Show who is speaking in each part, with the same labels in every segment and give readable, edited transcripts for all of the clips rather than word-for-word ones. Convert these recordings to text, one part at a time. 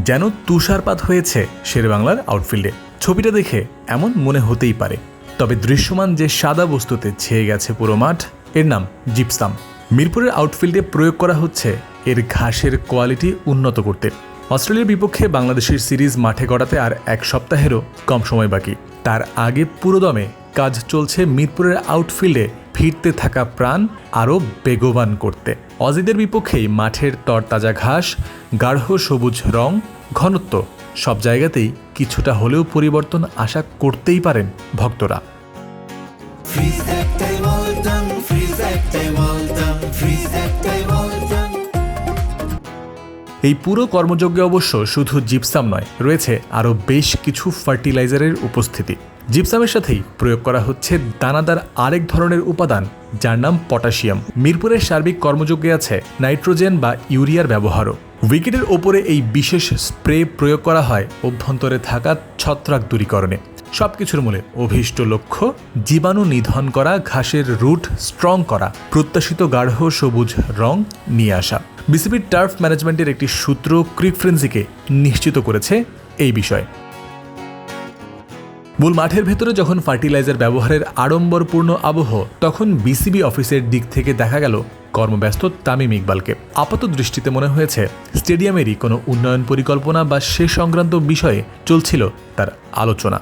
Speaker 1: যেন তুষারপাত হয়েছে শেরেবাংলার আউটফিল্ডে। ছবিটা দেখে এমন মনে হতেই পারে, তবে দৃশ্যমান যে সাদা বস্তুতে ছেয়ে গেছে পুরো মাঠ, এর নাম জিপসাম। মিরপুরের আউটফিল্ডে প্রয়োগ করা হচ্ছে এর ঘাসের কোয়ালিটি উন্নত করতে। অস্ট্রেলিয়ার বিপক্ষে বাংলাদেশের সিরিজ মাঠে গড়াতে আর এক সপ্তাহেরও কম সময় বাকি। তার আগে পুরোদমে কাজ চলছে মিরপুরের আউটফিল্ডে ফিরতে থাকা প্রাণ আরও বেগবান করতে। অজিদের বিপক্ষেই মাঠের তরতাজা ঘাস, গাঢ় সবুজ রং, ঘনত্ব সব জায়গাতেই কিছুটা হলেও পরিবর্তন আশা করতেই পারেন ভক্তরা। এই পুরো কর্মযজ্ঞে অবশ্য শুধু জিপসাম নয়, রয়েছে আরও বেশ কিছু ফার্টিলাইজারের উপস্থিতি। জিপসামের সাথেই প্রয়োগ করা হচ্ছে দানাদার আরেক ধরনের উপাদান, যার নাম পটাশিয়াম। মিরপুরের সার্বিক কর্মযজ্ঞে আছে নাইট্রোজেন বা ইউরিয়ার ব্যবহারও। উইকেটের ওপরে এই বিশেষ স্প্রে প্রয়োগ করা হয় অভ্যন্তরে থাকা ছত্রাক দূরীকরণে। সবকিছুর মূলে অভীষ্ট লক্ষ্য জীবাণু নিধন করা, ঘাসের রুট স্ট্রং করা, প্রত্যাশিত গাঢ় সবুজ রং নিয়ে আসা। বিসিবির টার্ফ ম্যানেজমেন্টের একটি সূত্র ক্রিক ফ্রেন্সিকে নিশ্চিত করেছে এই বিষয়ে। মূল মাঠের ভেতরে যখন ফার্টিলাইজার ব্যবহারের আড়ম্বরপূর্ণ আবহ, তখন বিসিবি অফিসের দিক থেকে দেখা গেল কর্মব্যস্ত তামিম ইকবালকে। আপাত দৃষ্টিতে মনে হয়েছে স্টেডিয়ামেরই কোনো উন্নয়ন পরিকল্পনা বা সে সংক্রান্ত বিষয়ে চলছিল তার আলোচনা।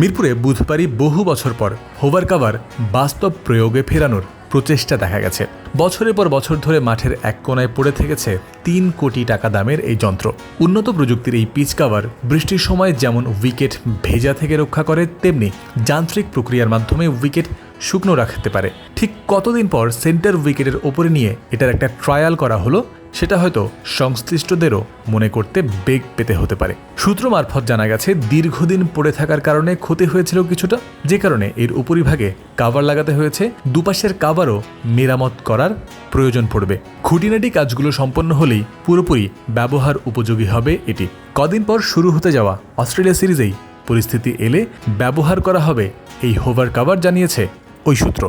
Speaker 1: মিরপুরে বুধবারই বহু বছর পর হোভার কাভার বাস্তব প্রয়োগে ফেরানোর প্রচেষ্টা দেখা গেছে। বছরের পর বছর ধরে মাঠের এক কোনায় পড়ে থেকেছে 3 কোটি টাকা দামের এই যন্ত্র। উন্নত প্রযুক্তির এই পিচ কাভার বৃষ্টির সময় যেমন উইকেট ভেজা থেকে রক্ষা করে, তেমনি যান্ত্রিক প্রক্রিয়ার মাধ্যমে উইকেট শুকনো রাখতে পারে। ঠিক কতদিন পর সেন্টার উইকেটের ওপরে নিয়ে এটার একটা ট্রায়াল করা হলো, সেটা হয়তো সংশ্লিষ্টদেরও মনে করতে বেগ পেতে হতে পারে। সূত্র মারফত জানা গেছে দীর্ঘদিন পড়ে থাকার কারণে ক্ষতি হয়েছিল কিছুটা, যে কারণে এর উপরিভাগে কাভার লাগাতে হয়েছে। দুপাশের কাভারও মেরামত করার প্রয়োজন পড়বে। খুঁটিনাটি কাজগুলো সম্পন্ন হলেই পুরোপুরি ব্যবহার উপযোগী হবে এটি। কদিন পর শুরু হতে যাওয়া অস্ট্রেলিয়া সিরিজেই পরিস্থিতি এলে ব্যবহার করা হবে এই হোভার কাভার, জানিয়েছে ওই সূত্র।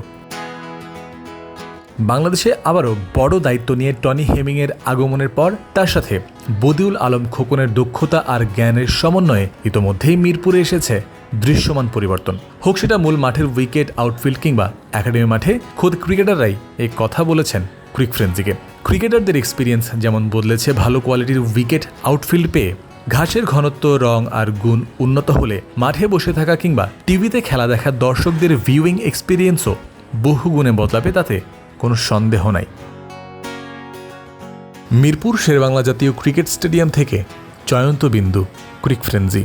Speaker 1: বাংলাদেশে আবারও বড় দায়িত্ব নিয়ে টনি হেমিংয়ের আগমনের পর তার সাথে বদিউল আলম খোকনের দক্ষতা আর জ্ঞানের সমন্বয়ে ইতোমধ্যেই মিরপুরে এসেছে দৃশ্যমান পরিবর্তন। হোক সেটা মূল মাঠের উইকেট, আউটফিল্ড কিংবা একাডেমি মাঠে, খোদ ক্রিকেটাররাই এই কথা বলেছেন ক্রিক ফ্রেন্সিকে। ক্রিকেটারদের এক্সপিরিয়েন্স যেমন বদলেছে ভালো কোয়ালিটির উইকেট, আউটফিল্ড পেয়ে, ঘাসের ঘনত্ব, রং আর গুণ উন্নত হলে মাঠে বসে থাকা কিংবা টিভিতে খেলা দেখা দর্শকদের ভিউইং এক্সপিরিয়েন্সও বহু গুণে বদলাবে, তাতে কোনো সন্দেহ নাই। মিরপুর শেরেবাংলা জাতীয় ক্রিকেট স্টেডিয়াম থেকে জয়ন্ত বিন্দু, ক্রিক ফ্রেন্সি।